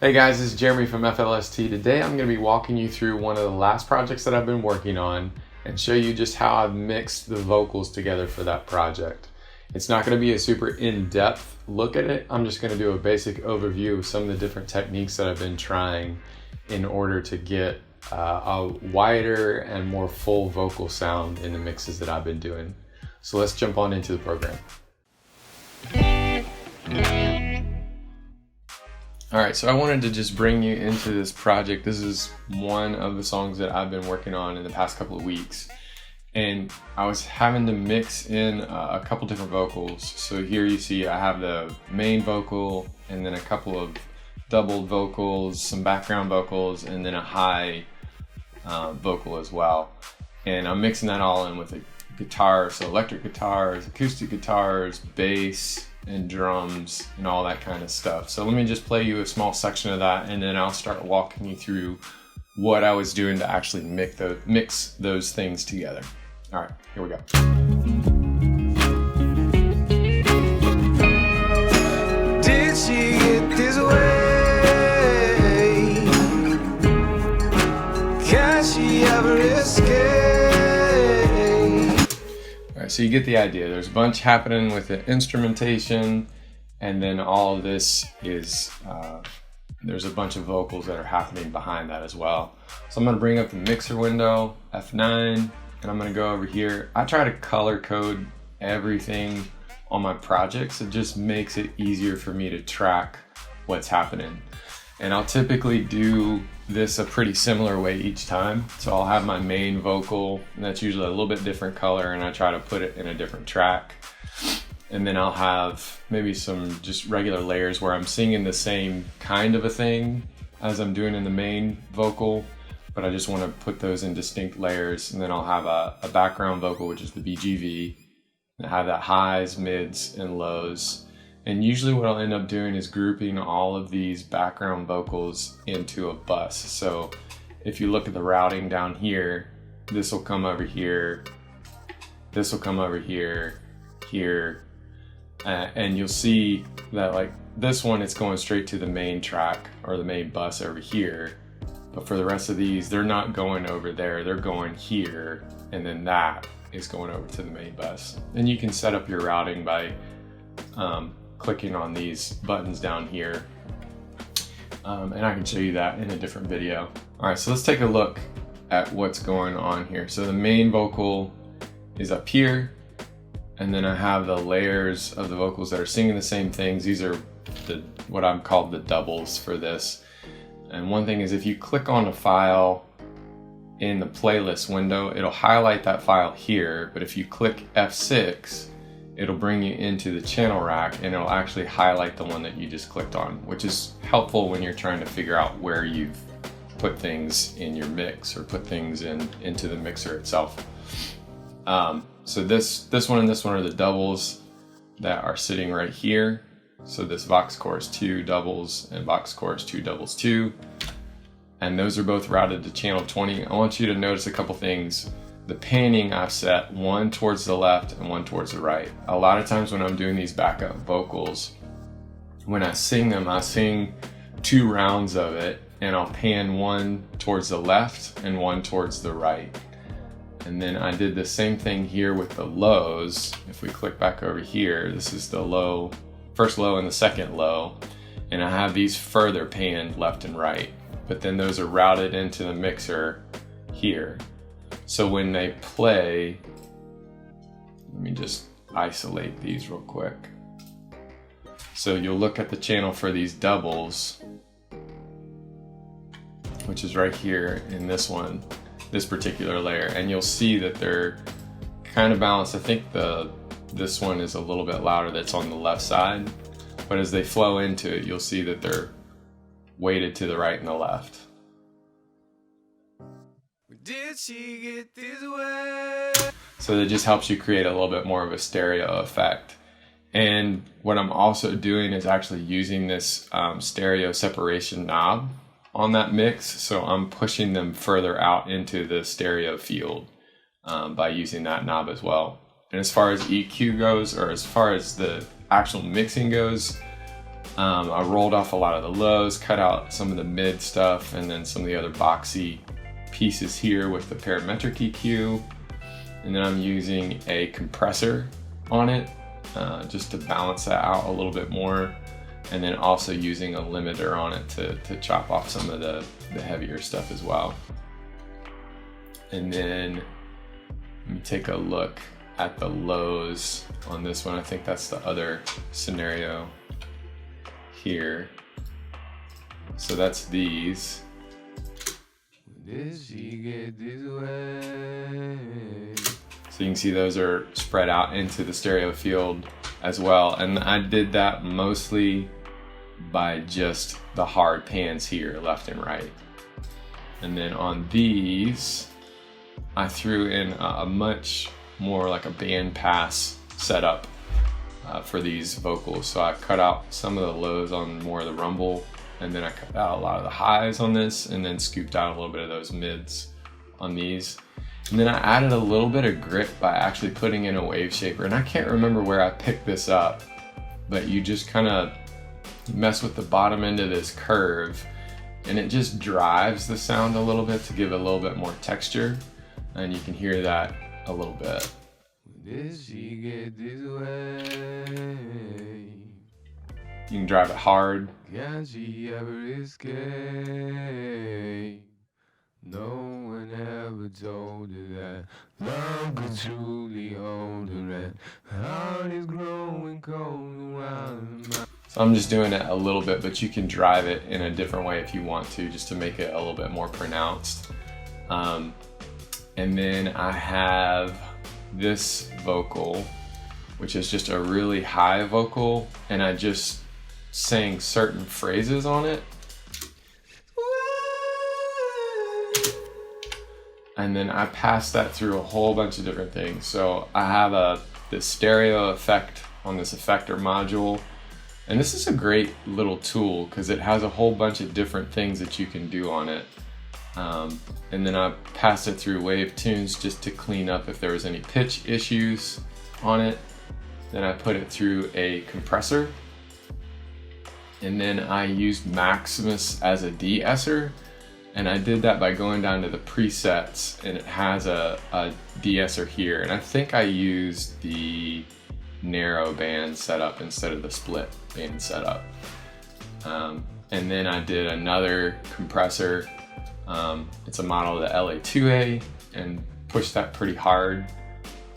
Hey guys, this is Jeremy from FLST. Today I'm going to be walking you through one of the last projects that I've been working on and show you just how I've mixed the vocals together for that project. It's not going to be a super in-depth look at it. I'm just going to do a basic overview of some of the different techniques that I've been trying in order to get a wider and more full vocal sound in the mixes that I've been doing. So let's jump on into the program. Alright, so I wanted to just bring you into this project. This is one of the songs that I've been working on in the past couple of weeks. And I was having to mix in a couple different vocals. So here you see I have the main vocal and then a couple of doubled vocals, some background vocals, and then a high vocal as well. And I'm mixing that all in with a guitar, so electric guitars, acoustic guitars, bass, and drums and all that kind of stuff. So let me just play you a small section of that and then I'll start walking you through what I was doing to actually mix those things together. All right, here we go. Did she get this way? Can she ever escape? So you get the idea. There's a bunch happening with the instrumentation, and then all of this is, there's a bunch of vocals that are happening behind that as well. So I'm gonna bring up the mixer window, F9, and I'm gonna go over here. I try to color code everything on my projects. It just makes it easier for me to track what's happening. And I'll typically do this a pretty similar way each time. So I'll have my main vocal, and that's usually a little bit different color, and I try to put it in a different track. And then I'll have maybe some just regular layers where I'm singing the same kind of a thing as I'm doing in the main vocal, but I just want to put those in distinct layers. And then I'll have a background vocal, which is the BGV, and I have that highs, mids, and lows. And usually what I'll end up doing is grouping all of these background vocals into a bus. So if you look at the routing down here, this will come over here, this will come over here, here, and you'll see that like this one, it's going straight to the main track or the main bus over here. But for the rest of these, they're not going over there, they're going here, and then that is going over to the main bus. And you can set up your routing by clicking on these buttons down here, and I can show you that in a different video. All right, so let's take a look at what's going on here. So the main vocal is up here, and then I have the layers of the vocals that are singing the same things. These are what I'm called the doubles for this. And one thing is, if you click on a file in the playlist window, it'll highlight that file here, but if you click F6, it'll bring you into the channel rack and it'll actually highlight the one that you just clicked on, which is helpful when you're trying to figure out where you've put things in your mix or put things into the mixer itself. So this one and this one are the doubles that are sitting right here. So this Vox Chorus 2 doubles and Vox Chorus 2 doubles 2. And those are both routed to channel 20. I want you to notice a couple things. The panning I've set one towards the left and one towards the right. A lot of times when I'm doing these backup vocals, when I sing them, I sing 2 rounds of it and I'll pan one towards the left and one towards the right. And then I did the same thing here with the lows. If we click back over here, this is the low, first low and the second low. And I have these further panned left and right, but then those are routed into the mixer here. So when they play, let me just isolate these real quick. So you'll look at the channel for these doubles, which is right here in this one, this particular layer, and you'll see that they're kind of balanced. I think this one is a little bit louder, that's on the left side, but as they flow into it, you'll see that they're weighted to the right and the left. Did she get this way? So that just helps you create a little bit more of a stereo effect. And what I'm also doing is actually using this stereo separation knob on that mix. So I'm pushing them further out into the stereo field by using that knob as well. And as far as EQ goes, or as far as the actual mixing goes, I rolled off a lot of the lows, cut out some of the mid stuff, and then some of the other boxy pieces here with the parametric EQ. And then I'm using a compressor on it just to balance that out a little bit more. And then also using a limiter on it to chop off some of the heavier stuff as well. And then let me take a look at the lows on this one. I think that's the other scenario here. So that's these. Did she get this way? So you can see those are spread out into the stereo field as well. And I did that mostly by just the hard pans here, left and right. And then on these, I threw in a much more like a band pass setup for these vocals. So I cut out some of the lows on more of the rumble, and then I cut out a lot of the highs on this, and then scooped out a little bit of those mids on these. And then I added a little bit of grit by actually putting in a wave shaper. And I can't remember where I picked this up, but you just kind of mess with the bottom end of this curve, and it just drives the sound a little bit to give it a little bit more texture. And you can hear that a little bit. Did she get this way? You can drive it hard. Can she ever escape? No one ever told her that love could truly hold her, and her heart is growing cold around her mouth. So I'm just doing it a little bit, but you can drive it in a different way if you want to, just to make it a little bit more pronounced. And then I have this vocal, which is just a really high vocal, and I just sang certain phrases on it. And then I passed that through a whole bunch of different things. So I have this stereo effect on this effector module. And this is a great little tool because it has a whole bunch of different things that you can do on it. And then I passed it through Wave Tunes just to clean up if there was any pitch issues on it. Then I put it through a compressor. And then I used Maximus as a de-esser. And I did that by going down to the presets, and it has a de-esser here. And I think I used the narrow band setup instead of the split band setup. And then I did another compressor. It's a model of the LA2A, and pushed that pretty hard.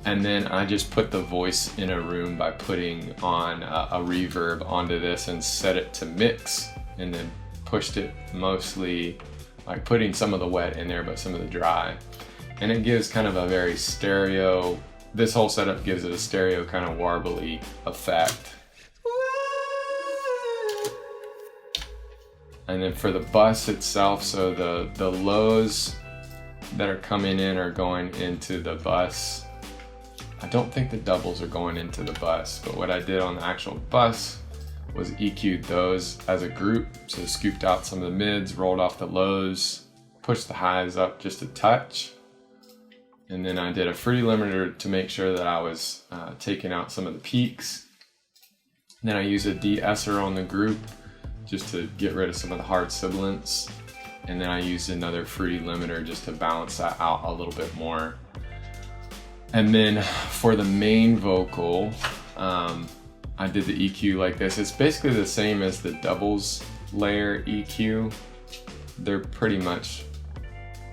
And then I just put the voice in a room by putting on a reverb onto this and set it to mix, and then pushed it mostly, like putting some of the wet in there but some of the dry. And it gives kind of a very stereo, this whole setup gives it a stereo kind of warbly effect. And then for the bus itself, so the lows that are coming in are going into the bus. I don't think the doubles are going into the bus, but what I did on the actual bus was EQ'd those as a group. So scooped out some of the mids, rolled off the lows, pushed the highs up just a touch. And then I did a fruity limiter to make sure that I was taking out some of the peaks. Then I used a de-esser on the group just to get rid of some of the hard sibilants. And then I used another fruity limiter just to balance that out a little bit more. And then for the main vocal, I did the EQ like this. It's basically the same as the doubles layer EQ. They're pretty much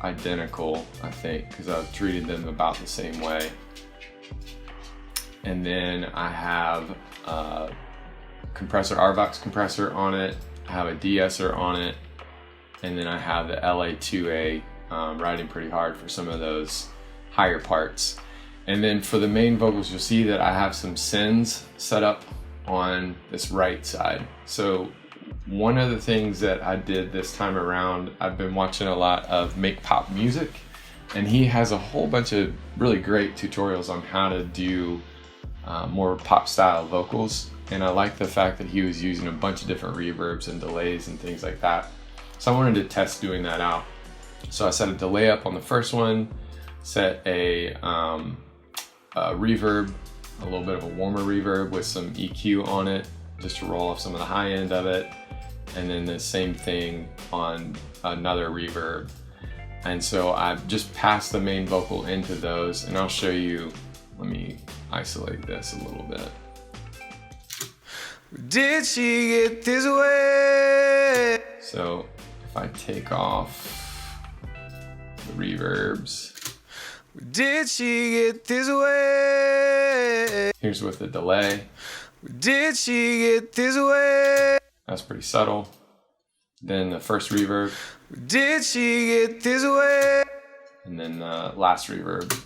identical, I think, because I've treated them about the same way. And then I have a compressor, RVox compressor on it. I have a de-esser on it. And then I have the LA2A riding pretty hard for some of those higher parts. And then for the main vocals, you'll see that I have some sends set up on this right side. So one of the things that I did this time around, I've been watching a lot of Make Pop Music, and he has a whole bunch of really great tutorials on how to do more pop style vocals. And I like the fact that he was using a bunch of different reverbs and delays and things like that. So I wanted to test doing that out. So I set a delay up on the first one, set a reverb, a little bit of a warmer reverb with some EQ on it, just to roll off some of the high end of it. And then the same thing on another reverb. And so I've just passed the main vocal into those, and I'll show you, let me isolate this a little bit. Did she get this way? So if I take off the reverbs. Did she get this way? Here's with the delay. Did she get this way? That's pretty subtle. Then the first reverb. Did she get this way? And then the last reverb.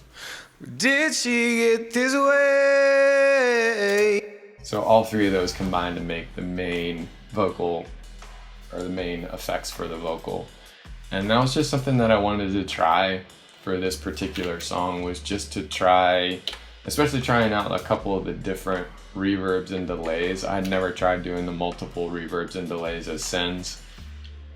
Did she get this way? So all three of those combine to make the main vocal, or the main effects for the vocal. And that was just something that I wanted to try for this particular song, was just to try, especially trying out a couple of the different reverbs and delays. I had never tried doing the multiple reverbs and delays as sends.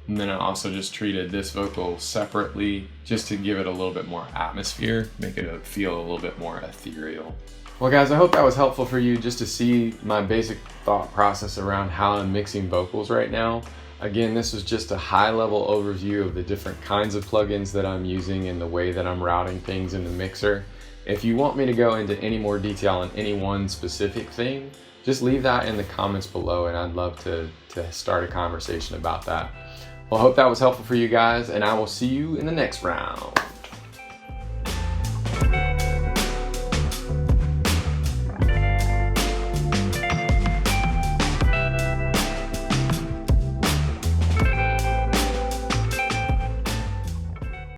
And then I also just treated this vocal separately just to give it a little bit more atmosphere, make it feel a little bit more ethereal. Well guys, I hope that was helpful for you just to see my basic thought process around how I'm mixing vocals right now. Again, this was just a high-level overview of the different kinds of plugins that I'm using and the way that I'm routing things in the mixer. If you want me to go into any more detail on any one specific thing, just leave that in the comments below, and I'd love to start a conversation about that. Well, I hope that was helpful for you guys, and I will see you in the next round.